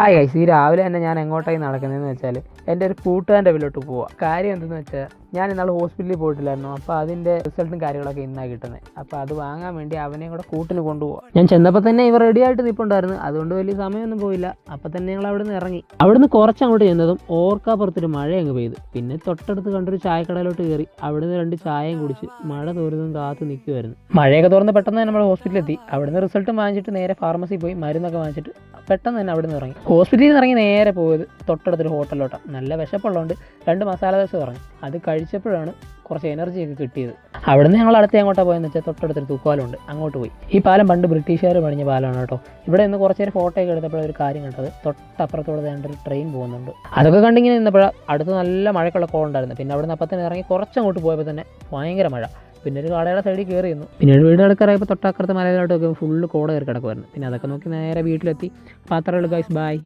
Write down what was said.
Hi guys, ഈ രാവിലെ തന്നെ ഞാൻ എങ്ങോട്ടായി നടക്കുന്നതെന്ന് വെച്ചാൽ എൻ്റെ ഒരു കൂട്ടുകാരൻ്റെ വീട്ടിലോട്ട് പോവാം. കാര്യം എന്തെന്ന് വെച്ചാൽ ഞാൻ ഇന്നാൾ ഹോസ്പിറ്റലിൽ പോയിട്ടില്ലായിരുന്നു. അപ്പോൾ അതിൻ്റെ റിസൾട്ടും കാര്യങ്ങളൊക്കെ ഇന്നാണ് കിട്ടുന്നത്. അപ്പോൾ അത് വാങ്ങാൻ വേണ്ടി അവനെയും കൂടെ കൂട്ടിന് കൊണ്ടുപോകാം. ഞാൻ ചെന്നപ്പോൾ തന്നെ ഇവർ റെഡി ആയിട്ട് നിൽപ്പുണ്ടായിരുന്നു. അതുകൊണ്ട് വലിയ സമയമൊന്നും പോയില്ല. അപ്പോൾ തന്നെ ഞങ്ങൾ അവിടെ നിന്ന് ഇറങ്ങി. അവിടുന്ന് കുറച്ചങ്ങോട്ട് ചെന്നതും ഓർക്കാപ്പുറത്തൊരു മഴ അങ്ങ് പെയ്തു. പിന്നെ തൊട്ടടുത്ത് കണ്ടൊരു ചായക്കടയിലോട്ട് കയറി അവിടുന്ന് 2 ചായയും കുടിച്ച് മഴ തോരുന്നതും കാത്ത് നിൽക്കുമായിരുന്നു. മഴയൊക്കെ തോർന്ന് പെട്ടെന്ന് തന്നെ നമ്മൾ ഹോസ്പിറ്റലിലെത്തി. അവിടുന്ന് റിസൾട്ടും വാങ്ങിച്ചിട്ട് നേരെ ഫാർമസി പോയി മരുന്നൊക്കെ വാങ്ങിച്ചിട്ട് പെട്ടെന്ന് തന്നെ അവിടെ നിന്ന് ഇറങ്ങി. ഹോസ്പിറ്റലിൽ നിന്ന് ഇറങ്ങി നേരെ പോയത് തൊട്ടടുത്തൊരു ഹോട്ടലിലോട്ടാണ്. നല്ല വിശപ്പുള്ളതുകൊണ്ട് 2 മസാല ദോശ ഇറങ്ങി. അത് കഴിച്ചപ്പോഴാണ് കുറച്ച് എനർജിയൊക്കെ കിട്ടിയത്. അവിടെ നിന്ന് ഞങ്ങൾ അടുത്ത് എങ്ങോട്ടാണ് പോയെന്ന് വെച്ചാൽ തൊട്ടടുത്തൊരു തൂക്കുപാലമുണ്ട്, അങ്ങോട്ട് പോയി. ഈ പാലം പണ്ട് ബ്രിട്ടീഷുകാർ പണിഞ്ഞ പാലമാണ് കേട്ടോ. ഇവിടെ നിന്ന് കുറച്ച് നേരം ഫോട്ടോ ഒക്കെ എടുത്തപ്പോഴൊരു കാര്യം കണ്ടത്, തൊട്ടപ്പുറത്തോടെ ഒരു ട്രെയിൻ പോകുന്നുണ്ട്. അതൊക്കെ കണ്ടിങ്ങനെ നിന്നപ്പോഴാണ് അടുത്ത് നല്ല മഴക്കുള്ള കോളുണ്ടായിരുന്നു. പിന്നെ അവിടെ നിന്ന് അപ്പത്തന്നെ ഇറങ്ങി കുറച്ചങ്ങോട്ട് പോയപ്പോൾ തന്നെ ഭയങ്കര മഴ. പിന്നെ ഒരു കടയുടെ സൈഡിൽ കയറി നിന്നു. പിന്നെ വീട് കിടക്കാറായപ്പോൾ തൊട്ടക്കറുത്ത് മലയിലോട്ടൊക്കെ ഫുള്ള് കോട കയറി കിടക്കുമായിരുന്നു. പിന്നെ അതൊക്കെ നോക്കി നേരെ വീട്ടിലെത്തി. പാത്രങ്ങൾ ഗൈസ്, ബൈ.